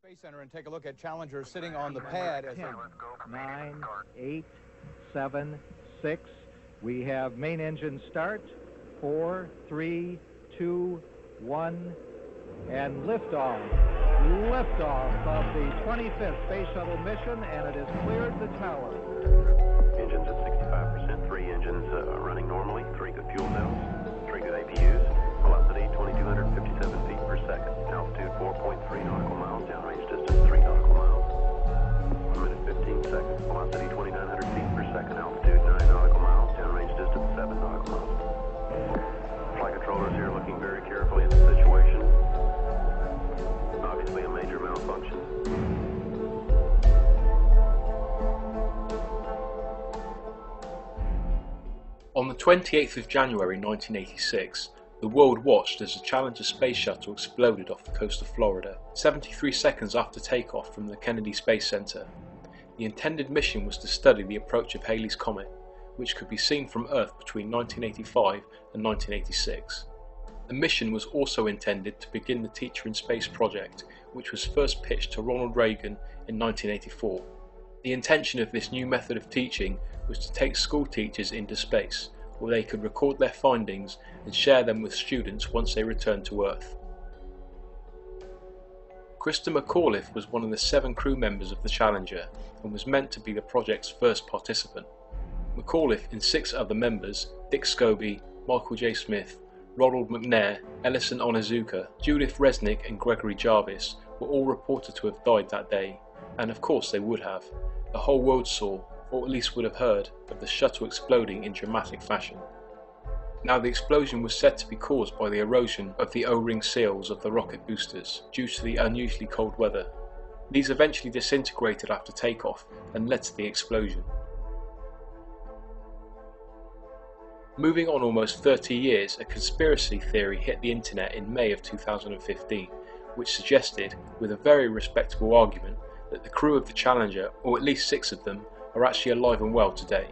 Space Center and take a look at Challenger sitting on the pad. 10, 9, 8, 7, 6. We have main engine start. 4, 3, 2, 1, and liftoff. Liftoff of the 25th Space Shuttle mission, and it has cleared the tower. Engines at 65%, 3 engines running normally, 3 good fuel cells, 3 good APUs, velocity 2,257 feet per second, altitude 4.3 nautical miles, downrange distance 3 nautical miles, 1 minute 15 seconds, velocity 2,900 feet per second, altitude 9 nautical miles, downrange distance 7 nautical miles. Flight controllers here looking very carefully at the situation. Obviously a major malfunction. On the 28th of January 1986, the world watched as the Challenger space shuttle exploded off the coast of Florida, 73 seconds after takeoff from the Kennedy Space Center. The intended mission was to study the approach of Halley's Comet, which could be seen from Earth between 1985 and 1986. The mission was also intended to begin the Teacher in Space project, which was first pitched to Ronald Reagan in 1984. The intention of this new method of teaching was to take school teachers into space, where they could record their findings and share them with students once they returned to Earth. Christa McAuliffe was one of the 7 crew members of the Challenger and was meant to be the project's first participant. McAuliffe and 6 other members, Dick Scobie, Michael J. Smith, Ronald McNair, Ellison Onizuka, Judith Resnick and Gregory Jarvis were all reported to have died that day, and of course they would have. The whole world saw, or at least would have heard, of the shuttle exploding in dramatic fashion. Now the explosion was said to be caused by the erosion of the O-ring seals of the rocket boosters due to the unusually cold weather. These eventually disintegrated after takeoff and led to the explosion. Moving on almost 30 years, a conspiracy theory hit the internet in May of 2015, which suggested, with a very respectable argument, that the crew of the Challenger, or at least 6 of them, are actually alive and well today.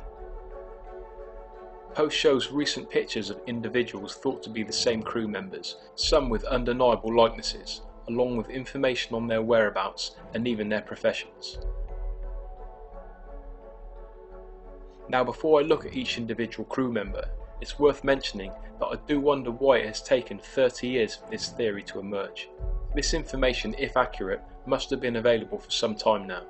The post shows recent pictures of individuals thought to be the same crew members, some with undeniable likenesses, along with information on their whereabouts and even their professions. Now before I look at each individual crew member, it's worth mentioning that I do wonder why it has taken 30 years for this theory to emerge. This information, if accurate, must have been available for some time now.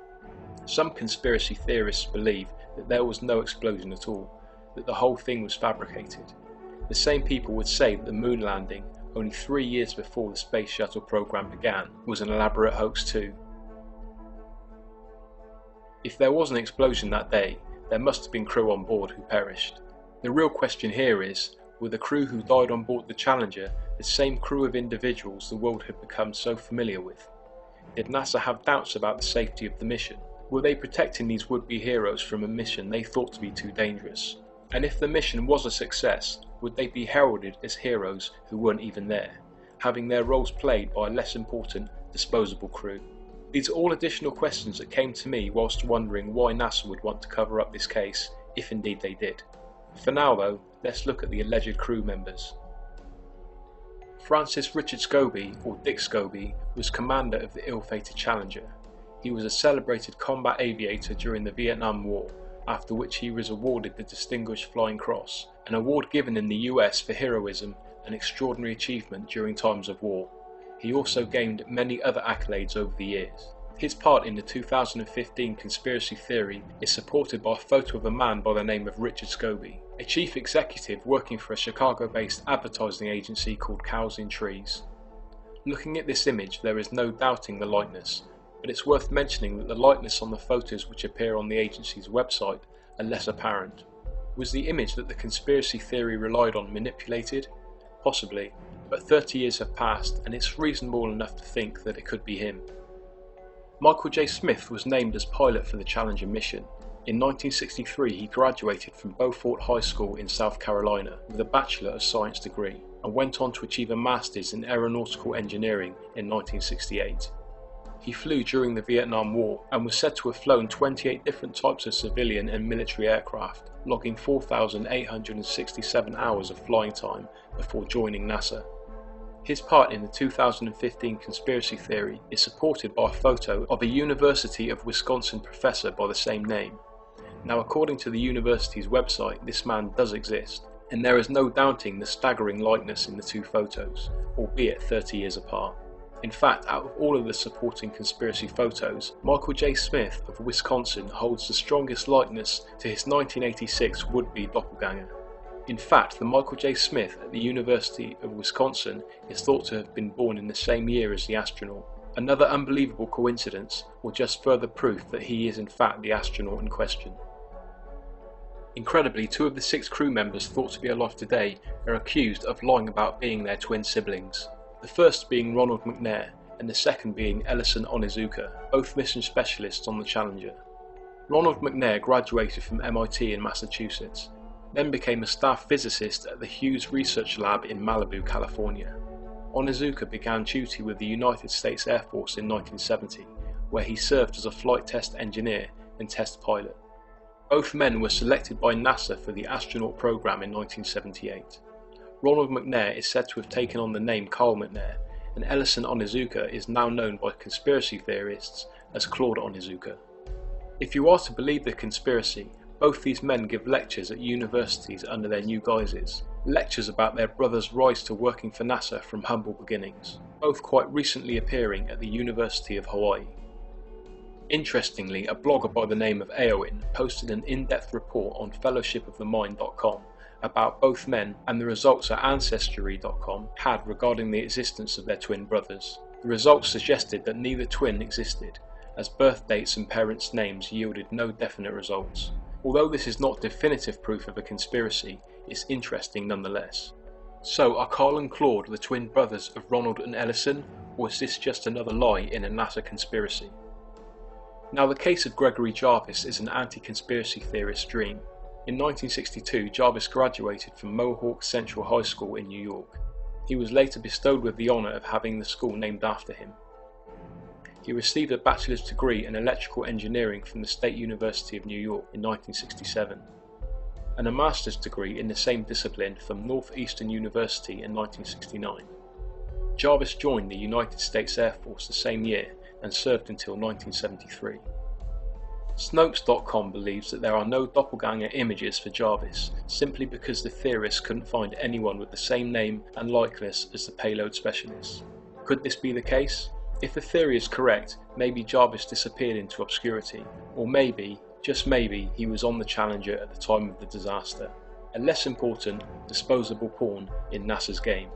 Some conspiracy theorists believe that there was no explosion at all, that the whole thing was fabricated. The same people would say that the moon landing, only 3 years before the space shuttle program began, was an elaborate hoax too. If there was an explosion that day, there must have been crew on board who perished. The real question here is, were the crew who died on board the Challenger the same crew of individuals the world had become so familiar with? Did NASA have doubts about the safety of the mission? Were they protecting these would-be heroes from a mission they thought to be too dangerous? And if the mission was a success, would they be heralded as heroes who weren't even there, having their roles played by a less important, disposable crew? These are all additional questions that came to me whilst wondering why NASA would want to cover up this case, if indeed they did. For now though, let's look at the alleged crew members. Francis Richard Scobie, or Dick Scobie, was commander of the ill-fated Challenger. He was a celebrated combat aviator during the Vietnam War, after which he was awarded the Distinguished Flying Cross, an award given in the US for heroism and extraordinary achievement during times of war. He also gained many other accolades over the years. His part in the 2015 conspiracy theory is supported by a photo of a man by the name of Richard Scobie, a chief executive working for a Chicago-based advertising agency called Cows in Trees. Looking at this image, there is no doubting the likeness, but it's worth mentioning that the likeness on the photos which appear on the agency's website are less apparent. Was the image that the conspiracy theory relied on manipulated? Possibly, but 30 years have passed and it's reasonable enough to think that it could be him. Michael J. Smith was named as pilot for the Challenger mission. In 1963 he graduated from Beaufort High School in South Carolina with a Bachelor of Science degree and went on to achieve a Master's in Aeronautical Engineering in 1968. He flew during the Vietnam War and was said to have flown 28 different types of civilian and military aircraft, logging 4,867 hours of flying time before joining NASA. His part in the 2015 conspiracy theory is supported by a photo of a University of Wisconsin professor by the same name. Now, according to the university's website, this man does exist, and there is no doubting the staggering likeness in the two photos, albeit 30 years apart. In fact, out of all of the supporting conspiracy photos, Michael J. Smith of Wisconsin holds the strongest likeness to his 1986 would-be doppelganger. In fact, the Michael J. Smith at the University of Wisconsin is thought to have been born in the same year as the astronaut. Another unbelievable coincidence, or just further proof that he is in fact the astronaut in question. Incredibly, 2 of the 6 crew members thought to be alive today are accused of lying about being their twin siblings. The first being Ronald McNair, and the second being Ellison Onizuka, both mission specialists on the Challenger. Ronald McNair graduated from MIT in Massachusetts, then became a staff physicist at the Hughes Research Lab in Malibu, California. Onizuka began duty with the United States Air Force in 1970, where he served as a flight test engineer and test pilot. Both men were selected by NASA for the astronaut program in 1978. Ronald McNair is said to have taken on the name Carl McNair, and Ellison Onizuka is now known by conspiracy theorists as Claude Onizuka. If you are to believe the conspiracy, both these men give lectures at universities under their new guises, lectures about their brother's rise to working for NASA from humble beginnings, both quite recently appearing at the University of Hawaii. Interestingly, a blogger by the name of Eowyn posted an in-depth report on fellowshipofthemind.com about both men and the results that Ancestry.com had regarding the existence of their twin brothers. The results suggested that neither twin existed, as birth dates and parents' names yielded no definite results. Although this is not definitive proof of a conspiracy, it's interesting nonetheless. So, are Carl and Claude the twin brothers of Ronald and Ellison, or is this just another lie in a NASA conspiracy? Now, the case of Gregory Jarvis is an anti-conspiracy theorist's dream. In 1962, Jarvis graduated from Mohawk Central High School in New York. He was later bestowed with the honour of having the school named after him. He received a bachelor's degree in electrical engineering from the State University of New York in 1967, and a master's degree in the same discipline from Northeastern University in 1969. Jarvis joined the United States Air Force the same year and served until 1973. Snopes.com believes that there are no doppelganger images for Jarvis, simply because the theorists couldn't find anyone with the same name and likeness as the payload specialists. Could this be the case? If the theory is correct, maybe Jarvis disappeared into obscurity, or maybe, just maybe, he was on the Challenger at the time of the disaster. A less important, disposable pawn in NASA's game.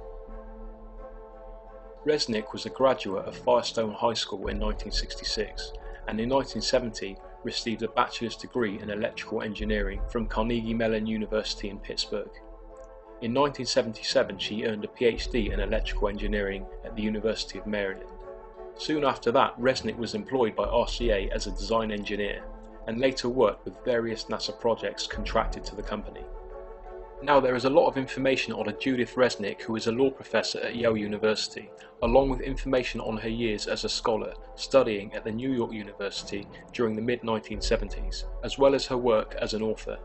Resnick was a graduate of Firestone High School in 1966, and in 1970 received a bachelor's degree in electrical engineering from Carnegie Mellon University in Pittsburgh. In 1977 she earned a PhD in electrical engineering at the University of Maryland. Soon after that, Resnick was employed by RCA as a design engineer, and later worked with various NASA projects contracted to the company. Now, there is a lot of information on a Judith Resnick, who is a law professor at Yale University, along with information on her years as a scholar studying at the New York University during the mid-1970s, as well as her work as an author.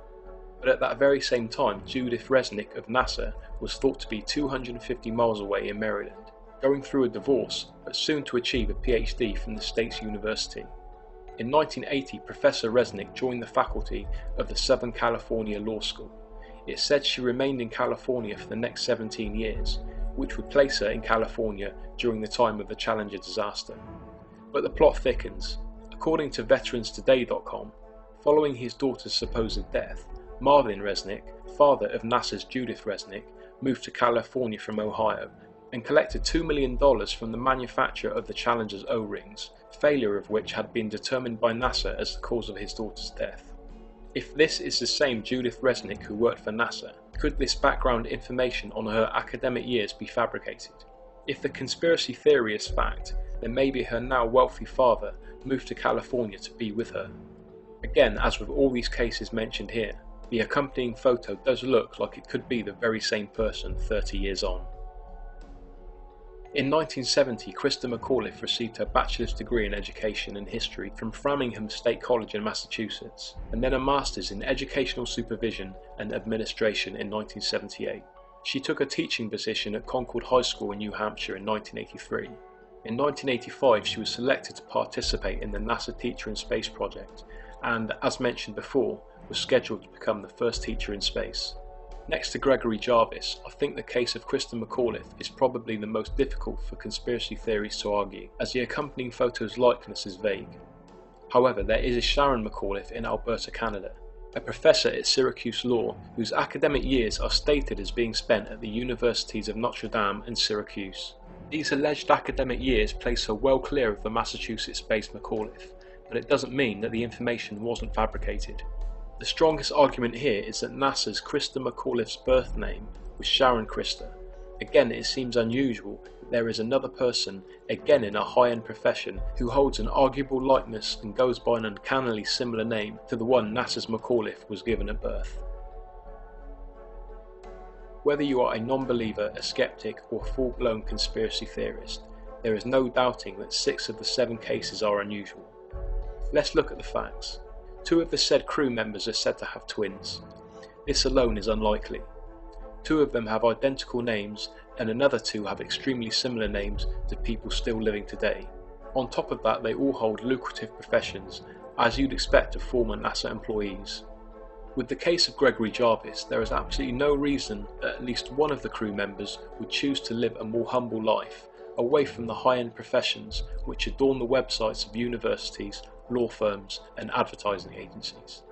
But at that very same time, Judith Resnick of NASA was thought to be 250 miles away in Maryland, going through a divorce, but soon to achieve a PhD from the state's university. In 1980, Professor Resnick joined the faculty of the Southern California Law School. It's said she remained in California for the next 17 years, which would place her in California during the time of the Challenger disaster. But the plot thickens. According to VeteransToday.com, following his daughter's supposed death, Marvin Resnick, father of NASA's Judith Resnick, moved to California from Ohio and collected $2 million from the manufacturer of the Challenger's O-rings, failure of which had been determined by NASA as the cause of his daughter's death. If this is the same Judith Resnick who worked for NASA, could this background information on her academic years be fabricated? If the conspiracy theory is fact, then maybe her now wealthy father moved to California to be with her. Again, as with all these cases mentioned here, the accompanying photo does look like it could be the very same person 30 years on. In 1970, Krista McAuliffe received her bachelor's degree in education and history from Framingham State College in Massachusetts, and then a master's in educational supervision and administration in 1978. She took a teaching position at Concord High School in New Hampshire in 1983. In 1985 she was selected to participate in the NASA Teacher in Space project and, as mentioned before, was scheduled to become the first teacher in space. Next to Gregory Jarvis, I think the case of Christa McAuliffe is probably the most difficult for conspiracy theories to argue, as the accompanying photo's likeness is vague. However, there is a Sharon McAuliffe in Alberta, Canada, a professor at Syracuse Law whose academic years are stated as being spent at the universities of Notre Dame and Syracuse. These alleged academic years place her well clear of the Massachusetts-based McAuliffe, but it doesn't mean that the information wasn't fabricated. The strongest argument here is that NASA's Christa McAuliffe's birth name was Sharon Christa. Again, it seems unusual that there is another person, again in a high-end profession, who holds an arguable likeness and goes by an uncannily similar name to the one NASA's McAuliffe was given at birth. Whether you are a non-believer, a skeptic, or full-blown conspiracy theorist, there is no doubting that 6 of the 7 cases are unusual. Let's look at the facts. 2 of the said crew members are said to have twins. This alone is unlikely. 2 of them have identical names, and another 2 have extremely similar names to people still living today. On top of that, they all hold lucrative professions, as you'd expect of former NASA employees. With the case of Gregory Jarvis, there is absolutely no reason that at least one of the crew members would choose to live a more humble life, away from the high-end professions which adorn the websites of universities, law firms and advertising agencies.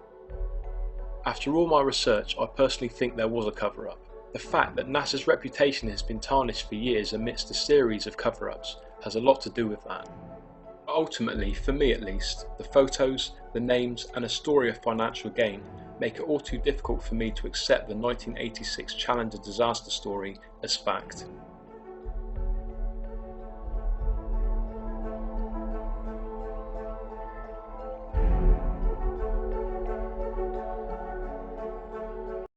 After all my research, I personally think there was a cover-up. The fact that NASA's reputation has been tarnished for years amidst a series of cover-ups has a lot to do with that. But ultimately, for me at least, the photos, the names and a story of financial gain make it all too difficult for me to accept the 1986 Challenger disaster story as fact.